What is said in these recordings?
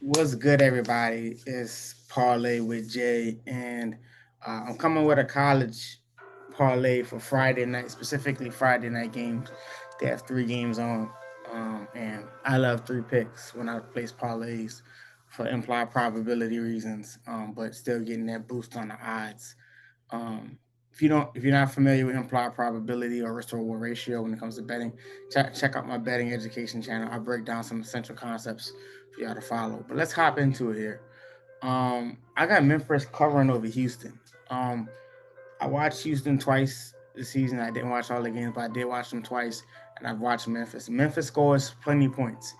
What's good, everybody? It's Parlay with Jay, and I'm coming with a college parlay for Friday night, specifically Friday night games. They have three games on, and I love three picks when I place parlays for implied probability reasons, but still getting that boost on the odds. Um, if you're not familiar with implied probability or risk to reward ratio when it comes to betting, check out my betting education channel. I break down some essential concepts for y'all to follow. But let's hop into it here. I got Memphis covering over Houston. Um, I watched Houston twice this season. I didn't watch all the games, but I did watch them twice, and I've watched Memphis. Memphis scores plenty of points,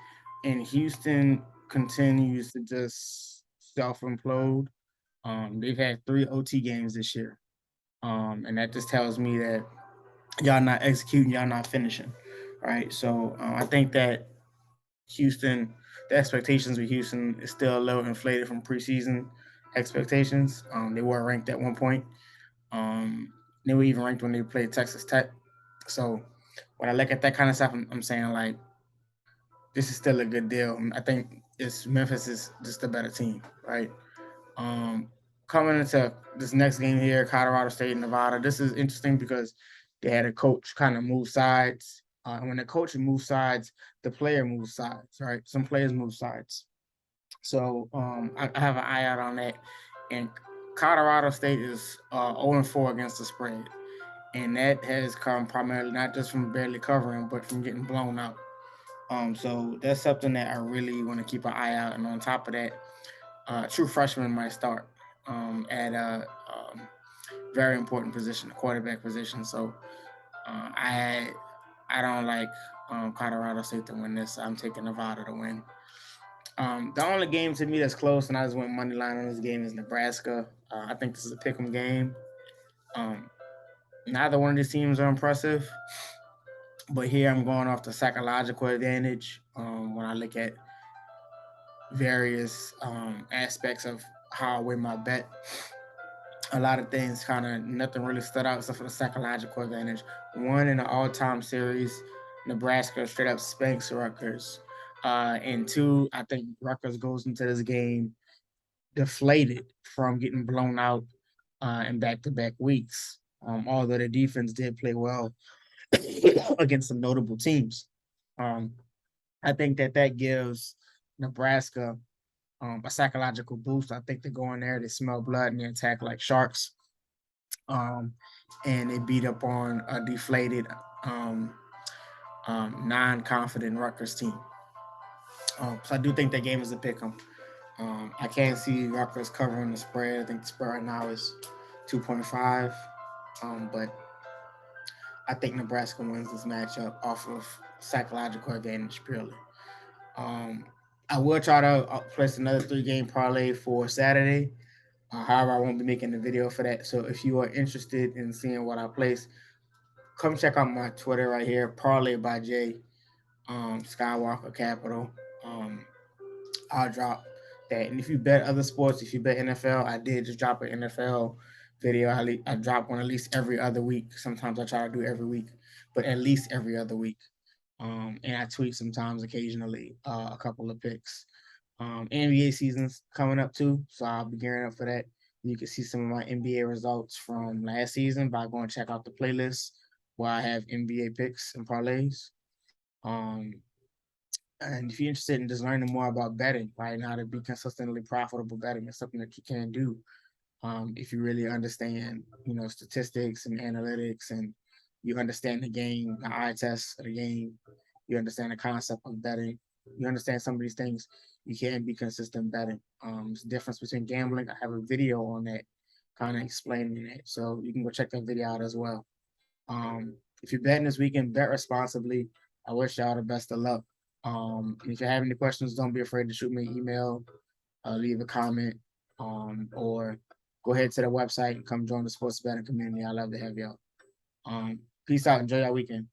and Houston continues to just self implode. They've had three OT games this year. And that just tells me that y'all not executing, y'all not finishing, right? So I think that Houston, the expectations with Houston is still a little inflated from preseason expectations. They were ranked at one point. Um, they were even ranked when they played Texas Tech. So when I look at that kind of stuff, I'm saying like this is still a good deal. I think it's Memphis is just a better team, right? Um, Coming into this next game here, Colorado State and Nevada, this is interesting because they had a coach kind of move sides. And when the coach moves sides, the player moves sides, right? Some players move sides. So I have an eye out on that. And Colorado State is 0-4 against the spread. And that has come primarily not just from barely covering, but from getting blown out. So that's something that I really want to keep an eye out. And on top of that, true freshman might start at a very important position, the quarterback position. So uh, I I don't like Colorado State to win this. I'm taking Nevada to win. The only game to me that's close, and I just went money line on this game, is Nebraska. I think this is a pick'em game. Um, Neither one of these teams are impressive, but here I'm going off the psychological advantage when I look at various aspects of how I win my bet. A lot of things kind of nothing really stood out except for the psychological advantage. One in the all-time series, Nebraska straight up spanks Rutgers. And two, I think Rutgers goes into this game deflated from getting blown out in back-to-back weeks. Although the defense did play well against some notable teams. Um, I think that gives Nebraska a psychological boost. I think they go in there, they smell blood, and they attack like sharks. Um, and they beat up on a deflated, um, non-confident Rutgers team. So I do think that game is a pick 'em. I can't see Rutgers covering the spread. I think the spread right now is 2.5. But I think Nebraska wins this matchup off of psychological advantage purely. Um, I will try to place another three-game parlay for Saturday. However, I won't be making a video for that. So if you are interested in seeing what I place, come check out my Twitter right here, Parlay by Jay, Skywalker Capital. Um, I'll drop that. And if you bet other sports, if you bet NFL, I did just drop an NFL video. I drop one at least every other week. Sometimes I try to do every week, but at least every other week. And I tweet sometimes, occasionally, a couple of picks. NBA season's coming up too, so I'll be gearing up for that. You can see some of my NBA results from last season by going to check out the playlist where I have NBA picks and parlays. Um, and if you're interested in just learning more about betting, right, and how to be consistently profitable betting, it's something that you can do if you really understand, statistics and analytics, and you understand the game, the eye test of the game, you understand the concept of betting, you understand some of these things, you can be consistent betting. There's a difference between gambling. I have a video on that, kind of explaining it, so you can go check that video out as well. If you're betting this weekend, bet responsibly. I wish y'all the best of luck. If you have any questions, don't be afraid to shoot me an email, leave a comment, or go ahead to the website and come join the sports betting community. I love to have y'all. Peace out. Enjoy your weekend.